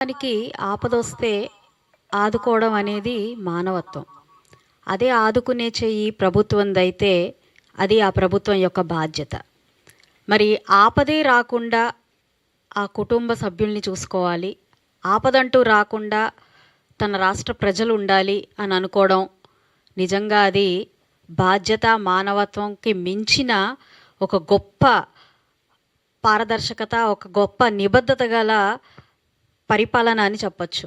దానికి ఆపదొస్తే ఆదుకోవడం అనేది మానవత్వం. అదే ఆదుకునే చెయ్యి ప్రభుత్వందైతే అది ఆ ప్రభుత్వం యొక్క బాధ్యత. మరి ఆపదే రాకుండా ఆ కుటుంబ సభ్యుల్ని చూసుకోవాలి. ఆపదంటూ రాకుండా తన రాష్ట్ర ప్రజలు ఉండాలి అని అనుకోవడం నిజంగా అది బాధ్యత, మానవత్వంకి మించిన ఒక గొప్ప పారదర్శకత, ఒక గొప్ప నిబద్ధత గల పరిపాలన అని చెప్పచ్చు.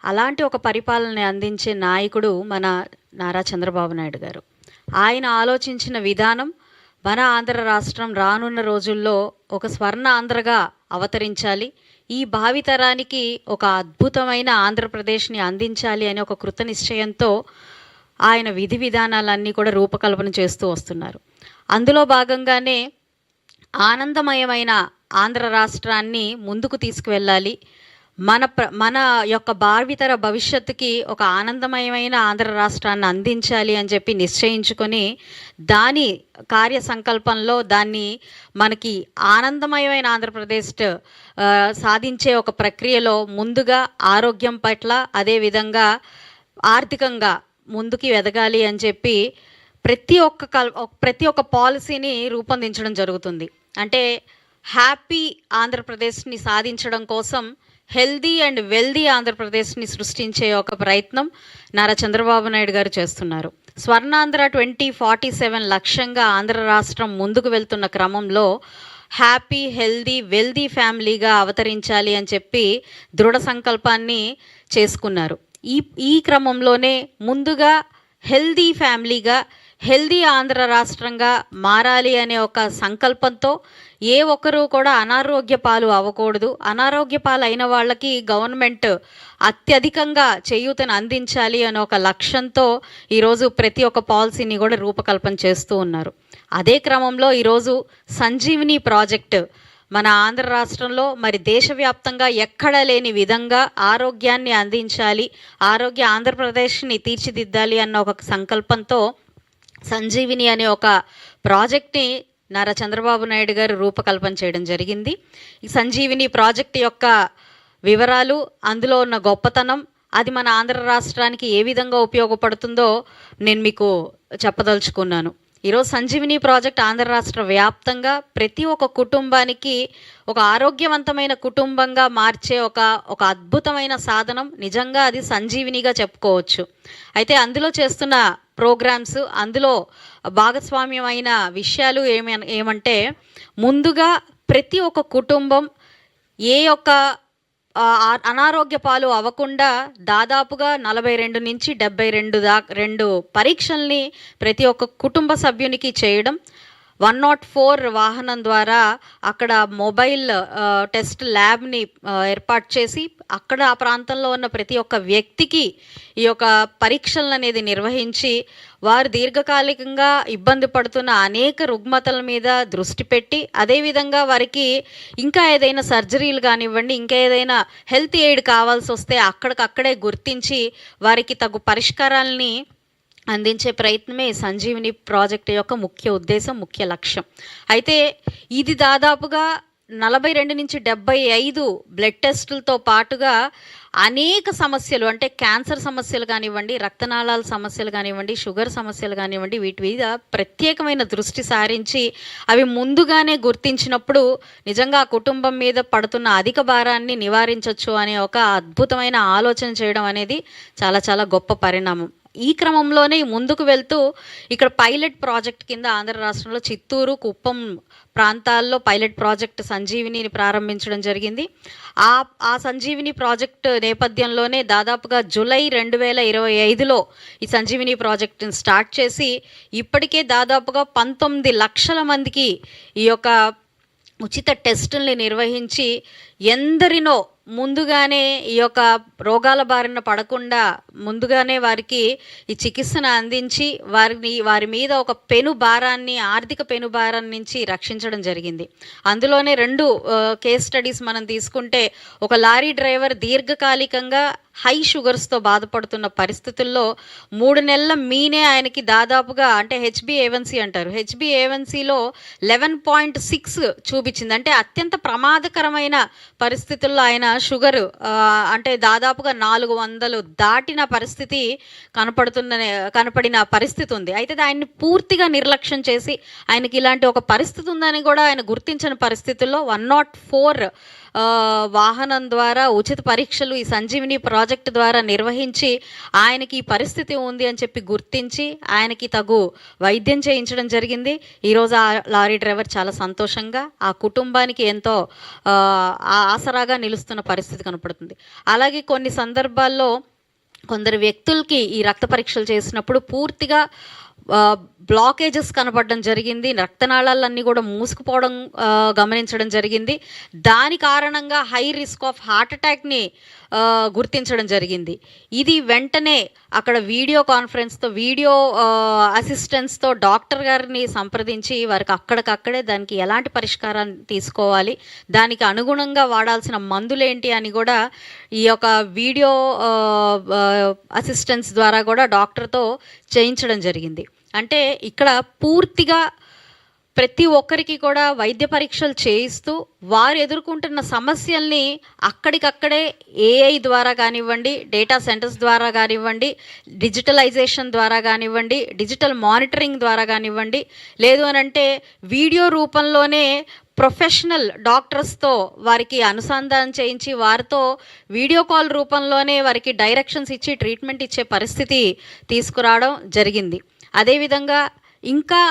అలాంటి ఒక పరిపాలనని అందించే నాయకుడు మన నారా చంద్రబాబు నాయుడు గారు. ఆయన ఆలోచించిన విధానం మన ఆంధ్ర రాష్ట్రం రానున్న రోజుల్లో ఒక స్వర్ణ ఆంధ్రగా అవతరించాలి, ఈ భావితరానికి ఒక అద్భుతమైన ఆంధ్రప్రదేశ్ని అందించాలి అనే ఒక కృత నిశ్చయంతో ఆయన విధి విధానాలన్నీ కూడా రూపకల్పన చేస్తూ వస్తున్నారు. అందులో భాగంగానే ఆనందమయమైన ఆంధ్ర రాష్ట్రాన్ని ముందుకు తీసుకువెళ్ళాలి, మన యొక్క భావితర భవిష్యత్తుకి ఒక ఆనందమయమైన ఆంధ్ర రాష్ట్రాన్ని అందించాలి అని చెప్పి నిశ్చయించుకొని దాని కార్య సంకల్పంలో దాన్ని మనకి ఆనందమయమైన ఆంధ్రప్రదేశ్ సాధించే ఒక ప్రక్రియలో ముందుగా ఆరోగ్యం పట్ల, అదేవిధంగా ఆర్థికంగా ముందుకి ఎదగాలి అని చెప్పి ప్రతి ఒక్క పాలసీని రూపొందించడం జరుగుతుంది. అంటే హ్యాపీ ఆంధ్రప్రదేశ్ని సాధించడం కోసం హెల్దీ అండ్ వెల్దీ ఆంధ్రప్రదేశ్ని సృష్టించే ఒక ప్రయత్నం నారా చంద్రబాబు నాయుడు గారు చేస్తున్నారు. స్వర్ణాంధ్ర 2047 లక్ష్యంగా ఆంధ్ర రాష్ట్రం ముందుకు వెళ్తున్న క్రమంలో హ్యాపీ, హెల్దీ, వెల్దీ ఫ్యామిలీగా అవతరించాలి అని చెప్పి దృఢ సంకల్పాన్ని చేసుకున్నారు. ఈ క్రమంలోనే ముందుగా హెల్దీ ఫ్యామిలీగా, హెల్దీ ఆంధ్ర రాష్ట్రంగా మారాలి అనే ఒక సంకల్పంతో ఏ ఒక్కరూ కూడా అనారోగ్య పాలు అవ్వకూడదు, అనారోగ్య పాలు అయిన వాళ్ళకి గవర్నమెంట్ అత్యధికంగా చేయూతను అందించాలి అనే ఒక లక్ష్యంతో ఈరోజు ప్రతి ఒక్క పాలసీని కూడా రూపకల్పన చేస్తూ ఉన్నారు. అదే క్రమంలో ఈరోజు సంజీవిని ప్రాజెక్టు మన ఆంధ్ర రాష్ట్రంలో మరి దేశవ్యాప్తంగా ఎక్కడ లేని విధంగా ఆరోగ్యాన్ని అందించాలి, ఆంధ్రప్రదేశ్ని తీర్చిదిద్దాలి అన్న ఒక సంకల్పంతో సంజీవిని అనే ఒక ప్రాజెక్ట్ని నారా చంద్రబాబు నాయుడు గారు రూపకల్పన చేయడం జరిగింది. ఈ సంజీవిని ప్రాజెక్ట్ యొక్క వివరాలు, అందులో ఉన్న గొప్పతనం, అది మన ఆంధ్ర రాష్ట్రానికి ఏ విధంగా ఉపయోగపడుతుందో నేను మీకు చెప్పదలుచుకున్నాను. ఈరోజు సంజీవిని ప్రాజెక్ట్ ఆంధ్ర రాష్ట్ర వ్యాప్తంగా ప్రతి ఒక్క కుటుంబానికి ఒక ఆరోగ్యవంతమైన కుటుంబంగా మార్చే ఒక అద్భుతమైన సాధనం. నిజంగా అది సంజీవినిగా చెప్పుకోవచ్చు. అయితే అందులో చేస్తున్న ప్రోగ్రామ్స్, అందులో భాగస్వామ్యమైన విషయాలు ఏమంటే ముందుగా ప్రతి ఒక్క కుటుంబం ఏ యొక్క అనారోగ్య పాలు అవ్వకుండా దాదాపుగా 42 నుంచి 72 పరీక్షల్ని ప్రతి ఒక్క కుటుంబ సభ్యునికి చేయడం, 104 వాహనం ద్వారా అక్కడ మొబైల్ టెస్ట్ ల్యాబ్ని ఏర్పాటు చేసి అక్కడ ఆ ప్రాంతంలో ఉన్న ప్రతి ఒక్క వ్యక్తికి ఈ యొక్క పరీక్షలను అనేది నిర్వహించి వారు దీర్ఘకాలికంగా ఇబ్బంది పడుతున్న అనేక రుగ్మతల మీద దృష్టి పెట్టి, అదేవిధంగా వారికి ఇంకా ఏదైనా సర్జరీలు కానివ్వండి, ఇంకా ఏదైనా హెల్త్ ఎయిడ్ కావాల్సి వస్తే అక్కడికక్కడే గుర్తించి వారికి తగు పరిష్కారాలని అందించే ప్రయత్నమే సంజీవిని ప్రాజెక్ట్ యొక్క ముఖ్య ఉద్దేశం, ముఖ్య లక్ష్యం. అయితే ఇది దాదాపుగా 42 నుంచి 75 బ్లడ్ టెస్టులతో పాటుగా అనేక సమస్యలు, అంటే క్యాన్సర్ సమస్యలు కానివ్వండి, రక్తనాళాల సమస్యలు కానివ్వండి, షుగర్ సమస్యలు కానివ్వండి, వీటి మీద ప్రత్యేకమైన దృష్టి సారించి అవి ముందుగానే గుర్తించినప్పుడు నిజంగా ఆ కుటుంబం మీద పడుతున్న అధిక భారాన్ని నివారించవచ్చు అనే ఒక అద్భుతమైన ఆలోచన చేయడం అనేది చాలా చాలా గొప్ప పరిణామం. ఈ క్రమంలోనే ముందుకు వెళ్తూ ఇక్కడ పైలట్ ప్రాజెక్ట్ కింద ఆంధ్ర రాష్ట్రంలో చిత్తూరు, కుప్పం ప్రాంతాల్లో పైలట్ ప్రాజెక్ట్ సంజీవినిని ప్రారంభించడం జరిగింది. ఆ సంజీవిని ప్రాజెక్ట్ నేపథ్యంలోనే దాదాపుగా జూలై 2025లో ఈ సంజీవిని ప్రాజెక్టుని స్టార్ట్ చేసి ఇప్పటికే దాదాపుగా 19 లక్షల మందికి ఈ యొక్క ఉచిత టెస్టుల్ని నిర్వహించి ఎందరినో ముందుగానే ఈ యొక్క రోగాల బారిన పడకుండా ముందుగానే వారికి ఈ చికిత్సను అందించి వారి మీద ఒక ఆర్థిక పెను భారాన్ని నుంచి రక్షించడం జరిగింది. అందులోనే 2 కేస్ స్టడీస్ మనం తీసుకుంటే, ఒక లారీ డ్రైవర్ దీర్ఘకాలికంగా హై షుగర్స్తో బాధపడుతున్న పరిస్థితుల్లో 3 నెలల మీనే ఆయనకి దాదాపుగా, అంటే హెచ్బిఏవన్సీ అంటారు, హెచ్బిఏవన్సీలో 11.6 చూపించింది. అంటే అత్యంత ప్రమాదకరమైన పరిస్థితుల్లో ఆయన షుగర్ అంటే దాదాపుగా 400 దాటిన పరిస్థితి కనపడిన పరిస్థితి ఉంది. అయితే ఆయన్ని పూర్తిగా నిర్లక్ష్యం చేసి ఆయనకి ఇలాంటి ఒక పరిస్థితి ఉందని కూడా ఆయన గుర్తించని పరిస్థితుల్లో 104 వాహనం ద్వారా ఉచిత పరీక్షలు ఈ సంజీవిని ప్రాజెక్టు ద్వారా నిర్వహించి ఆయనకి ఈ పరిస్థితి ఉంది అని చెప్పి గుర్తించి ఆయనకి తగు వైద్యం చేయించడం జరిగింది. ఈరోజు ఆ లారీ డ్రైవర్ చాలా సంతోషంగా ఆ కుటుంబానికి ఎంతో ఆసరాగా నిలుస్తున్న పరిస్థితి కనపడుతుంది. అలాగే కొన్ని సందర్భాల్లో కొందరు వ్యక్తులకి ఈ రక్త పరీక్షలు చేసినప్పుడు పూర్తిగా బ్లాకేజెస్ కనపడడం జరిగింది. రక్తనాళాలన్నీ కూడా మూసుకుపోవడం గమనించడం జరిగింది. దాని కారణంగా హై రిస్క్ ఆఫ్ హార్ట్ అటాక్ని గుర్తించడం జరిగింది. ఇది వెంటనే అక్కడ వీడియో కాన్ఫరెన్స్తో వీడియో అసిస్టెన్స్తో డాక్టర్ గారిని సంప్రదించి వారికి అక్కడికక్కడే దానికి ఎలాంటి పరిష్కారాన్ని తీసుకోవాలి, దానికి అనుగుణంగా వాడాల్సిన మందులేంటి అని కూడా ఈ యొక్క వీడియో అసిస్టెన్స్ ద్వారా కూడా డాక్టర్తో చేయించడం జరిగింది. అంటే ఇక్కడ పూర్తిగా ప్రతి ఒక్కరికి కూడా వైద్య పరీక్షలు చేయిస్తూ వారు ఎదుర్కొంటున్న సమస్యల్ని అక్కడికక్కడే ఏఐ ద్వారా కానివ్వండి, డేటా సెంటర్స్ ద్వారా కానివ్వండి, డిజిటలైజేషన్ ద్వారా కానివ్వండి, డిజిటల్ మానిటరింగ్ ద్వారా కానివ్వండి, లేదు అనంటే వీడియో రూపంలోనే ప్రొఫెషనల్ డాక్టర్స్తో వారికి అనుసంధానం చేయించి వారితో వీడియో కాల్ రూపంలోనే వారికి డైరెక్షన్స్ ఇచ్చి ట్రీట్మెంట్ ఇచ్చే పరిస్థితి తీసుకురావడం జరిగింది. అదేవిధంగా ఇంకా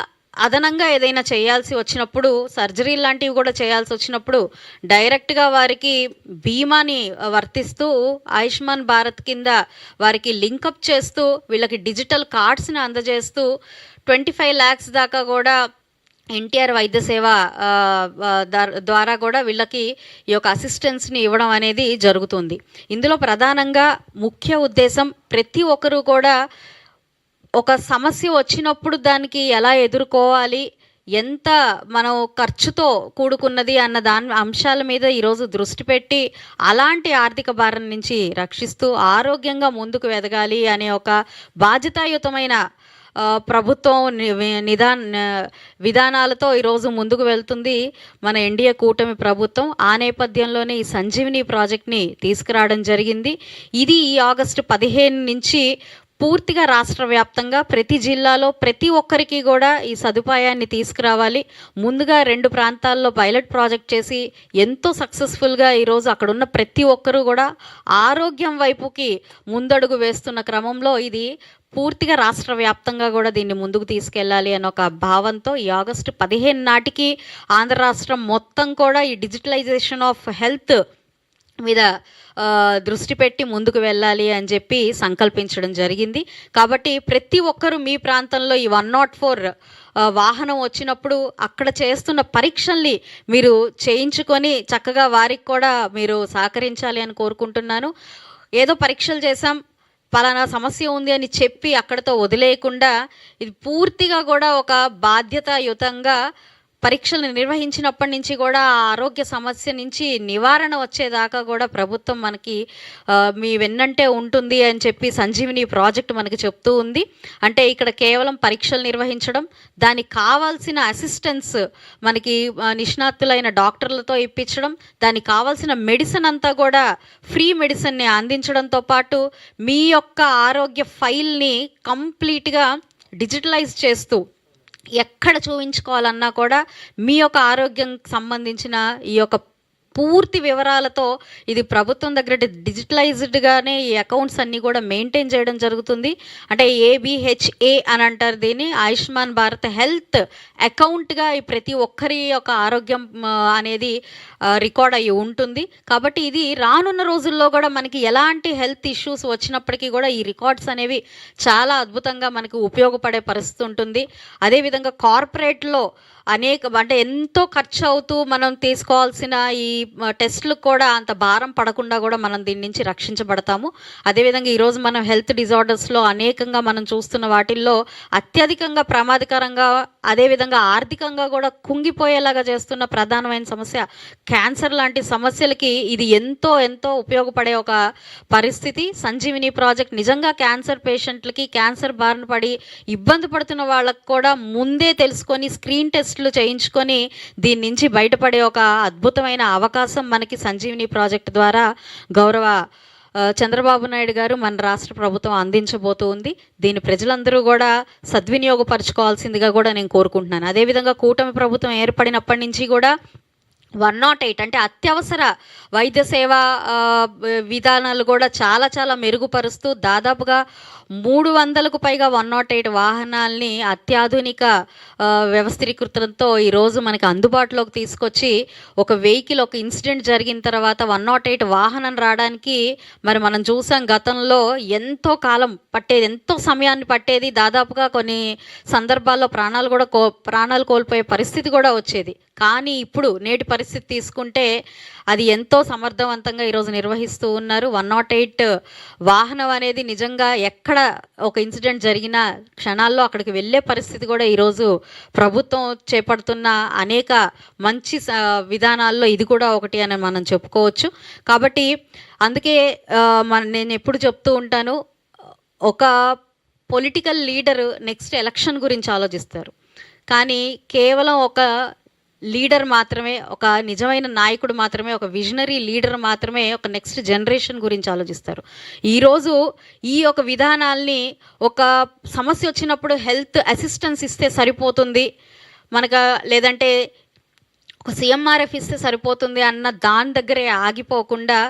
అదనంగా ఏదైనా చేయాల్సి వచ్చినప్పుడు, సర్జరీ లాంటివి కూడా చేయాల్సి వచ్చినప్పుడు డైరెక్ట్గా వారికి బీమాని వర్తిస్తూ ఆయుష్మాన్ భారత్ కింద వారికి లింకప్ చేస్తూ వీళ్ళకి డిజిటల్ కార్డ్స్ని అందజేస్తూ 25 lakhs దాకా కూడా ఎన్టీఆర్ వైద్య సేవ ద్వారా కూడా వీళ్ళకి ఈ యొక్క అసిస్టెన్స్ని ఇవ్వడం అనేది జరుగుతుంది. ఇందులో ప్రధానంగా ముఖ్య ఉద్దేశం ప్రతి ఒక్కరూ కూడా ఒక సమస్య వచ్చినప్పుడు దానికి ఎలా ఎదుర్కోవాలి, ఎంత మనం ఖర్చుతో కూడుకున్నది అన్న అంశాల మీద ఈరోజు దృష్టి పెట్టి అలాంటి ఆర్థిక భారం నుంచి రక్షిస్తూ ఆరోగ్యంగా ముందుకు ఎదగాలి అనే ఒక బాధ్యతాయుతమైన ప్రభుత్వం విధానాలతో ఈరోజు ముందుకు వెళ్తుంది మన ఎన్డీఏ కూటమి ప్రభుత్వం. ఆ నేపథ్యంలోనే ఈ సంజీవిని ప్రాజెక్ట్ని తీసుకురావడం జరిగింది. ఇది ఈ ఆగస్టు 15 నుంచి పూర్తిగా రాష్ట్ర వ్యాప్తంగా ప్రతి జిల్లాలో ప్రతి ఒక్కరికి కూడా ఈ సదుపాయాన్ని తీసుకురావాలి. ముందుగా 2 ప్రాంతాల్లో పైలట్ ప్రాజెక్ట్ చేసి ఎంతో సక్సెస్ఫుల్గా ఈరోజు అక్కడున్న ప్రతి ఒక్కరూ కూడా ఆరోగ్యం వైపుకి ముందడుగు వేస్తున్న క్రమంలో ఇది పూర్తిగా రాష్ట్ర వ్యాప్తంగా కూడా దీన్ని ముందుకు తీసుకెళ్ళాలి అన్న ఒక భావంతో ఈ ఆగస్టు 15 నాటికి ఆంధ్ర రాష్ట్రం మొత్తం కూడా ఈ డిజిటలైజేషన్ ఆఫ్ హెల్త్ మీద దృష్టి పెట్టి ముందుకు వెళ్ళాలి అని చెప్పి సంకల్పించడం జరిగింది. కాబట్టి ప్రతి ఒక్కరూ మీ ప్రాంతంలో ఈ 104 వాహనం వచ్చినప్పుడు అక్కడ చేస్తున్న పరీక్షల్ని మీరు చేయించుకొని చక్కగా వారికి కూడా మీరు సహకరించాలి అని కోరుకుంటున్నాను. ఏదో పరీక్షలు చేశాం, పలానా సమస్య ఉంది అని చెప్పి అక్కడితో వదిలేయకుండా ఇది పూర్తిగా కూడా ఒక బాధ్యతాయుతంగా పరీక్షలు నిర్వహించినప్పటి నుంచి కూడా ఆరోగ్య సమస్య నుంచి నివారణ వచ్చేదాకా కూడా ప్రభుత్వం మనకి మీ వెన్నంటే ఉంటుంది అని చెప్పి సంజీవిని ప్రాజెక్ట్ మనకి చెప్తూ ఉంది. అంటే ఇక్కడ కేవలం పరీక్షలు నిర్వహించడం, దానికి కావాల్సిన అసిస్టెన్స్ మనకి నిష్ణాతులైన డాక్టర్లతో ఇప్పించడం, దానికి కావాల్సిన మెడిసిన్ అంతా కూడా ఫ్రీ మెడిసిన్ని అందించడంతో పాటు మీ యొక్క ఆరోగ్య ఫైల్ని కంప్లీట్గా డిజిటలైజ్ చేస్తూ ఎక్కడ చూపించుకోవాలన్నా కూడా మీ యొక్క ఆరోగ్యం సంబంధించిన ఈ యొక్క పూర్తి వివరాలతో ఇది ప్రభుత్వం దగ్గర డిజిటలైజ్డ్గానే ఈ అకౌంట్స్ అన్నీ కూడా మెయింటైన్ చేయడం జరుగుతుంది. అంటే ABHA అని అంటారు దీన్ని, ఆయుష్మాన్ భారత్ హెల్త్ అకౌంట్గా ఈ ప్రతి ఒక్కరి యొక్క ఆరోగ్యం అనేది రికార్డ్ అయ్యి ఉంటుంది. కాబట్టి ఇది రానున్న రోజుల్లో కూడా మనకి ఎలాంటి హెల్త్ ఇష్యూస్ వచ్చినప్పటికీ కూడా ఈ రికార్డ్స్ అనేవి చాలా అద్భుతంగా మనకు ఉపయోగపడే పరిస్థితి ఉంటుంది. అదేవిధంగా కార్పొరేట్లో అంటే ఎంతో ఖర్చు అవుతూ మనం తీసుకోవాల్సిన ఈ టెస్టులకు కూడా అంత భారం పడకుండా కూడా మనం దీని నుంచి రక్షించబడతాము. అదేవిధంగా ఈరోజు మనం హెల్త్ డిజార్డర్స్లో అనేకంగా మనం చూస్తున్న వాటిల్లో అత్యధికంగా ప్రమాదకరంగా అదేవిధంగా ఆర్థికంగా కూడా కుంగిపోయేలాగా చేస్తున్న ప్రధానమైన సమస్య క్యాన్సర్ లాంటి సమస్యలకి ఇది ఎంతో ఎంతో ఉపయోగపడే ఒక పరిస్థితి. సంజీవిని ప్రాజెక్ట్ నిజంగా క్యాన్సర్ పేషెంట్లకి, క్యాన్సర్ బారిన పడి ఇబ్బంది పడుతున్న వాళ్ళకు కూడా ముందే తెలుసుకొని స్క్రీన్ టెస్టులు చేయించుకొని దీని నుంచి బయటపడే ఒక అద్భుతమైన అవకాశం అవకాశం మనకి సంజీవిని ప్రాజెక్ట్ ద్వారా గౌరవ చంద్రబాబు నాయుడు గారు మన రాష్ట్ర ప్రభుత్వం అందించబోతూ ఉంది. దీన్ని ప్రజలందరూ కూడా సద్వినియోగపరచుకోవాల్సిందిగా కూడా నేను కోరుకుంటున్నాను. అదేవిధంగా కూటమి ప్రభుత్వం ఏర్పడినప్పటి నుంచి కూడా 108 అంటే అత్యవసర వైద్య సేవా విధానాలు కూడా చాలా చాలా మెరుగుపరుస్తూ దాదాపుగా 300కు పైగా 108 వాహనాల్ని అత్యాధునిక వ్యవస్థీకృతంతో ఈరోజు మనకి అందుబాటులోకి తీసుకొచ్చి ఒక వెహికల్ ఒక ఇన్సిడెంట్ జరిగిన తర్వాత 108 వాహనం రావడానికి మరి మనం చూసాం గతంలో ఎంతో కాలం పట్టేది, ఎంతో సమయాన్ని పట్టేది. దాదాపుగా కొన్ని సందర్భాల్లో ప్రాణాలు కోల్పోయే పరిస్థితి కూడా వచ్చేది. కానీ ఇప్పుడు నేటి పరిస్థితి తీసుకుంటే అది ఎంతో సమర్థవంతంగా ఈరోజు నిర్వహిస్తూ ఉన్నారు. 108 వాహనం అనేది నిజంగా ఎక్కడ ఒక ఇన్సిడెంట్ జరిగినా క్షణాల్లో అక్కడికి వెళ్ళే పరిస్థితి కూడా ఈరోజు ప్రభుత్వం చేపడుతున్న అనేక మంచి విధానాల్లో ఇది కూడా ఒకటి అని మనం చెప్పుకోవచ్చు. కాబట్టి అందుకే నేను ఎప్పుడు చెప్తూ ఉంటాను, ఒక పొలిటికల్ లీడర్ నెక్స్ట్ ఎలక్షన్ గురించి ఆలోచిస్తారు, కానీ కేవలం ఒక లీడర్ మాత్రమే, ఒక నిజమైన నాయకుడు మాత్రమే, ఒక విజనరీ లీడర్ మాత్రమే ఒక నెక్స్ట్ జనరేషన్ గురించి ఆలోచిస్తారు. ఈరోజు ఈ ఒక విధానాల్ని ఒక సమస్య వచ్చినప్పుడు హెల్త్ అసిస్టెన్స్ ఇస్తే సరిపోతుంది మనకు, లేదంటే ఒక సిఎంఆర్ఎఫ్ ఇస్తే సరిపోతుంది అన్న దాని దగ్గరే ఆగిపోకుండా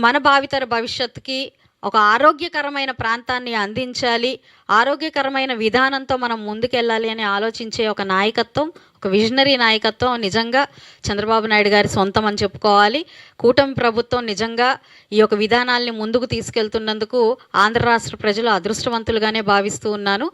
మన భావితర భవిష్యత్తుకి ఒక ఆరోగ్యకరమైన ప్రాంతాన్ని అందించాలి, ఆరోగ్యకరమైన విధానంతో మనం ముందుకెళ్ళాలి అని ఆలోచించే ఒక నాయకత్వం, ఒక విజనరీ నాయకత్వం నిజంగా చంద్రబాబు నాయుడు గారి సొంతం అని చెప్పుకోవాలి. కూటమి ప్రభుత్వం నిజంగా ఈ యొక్క విధానాల్ని ముందుకు తీసుకెళ్తున్నందుకు ఆంధ్ర రాష్ట్ర ప్రజలు అదృష్టవంతులుగానే భావిస్తూ ఉన్నాను.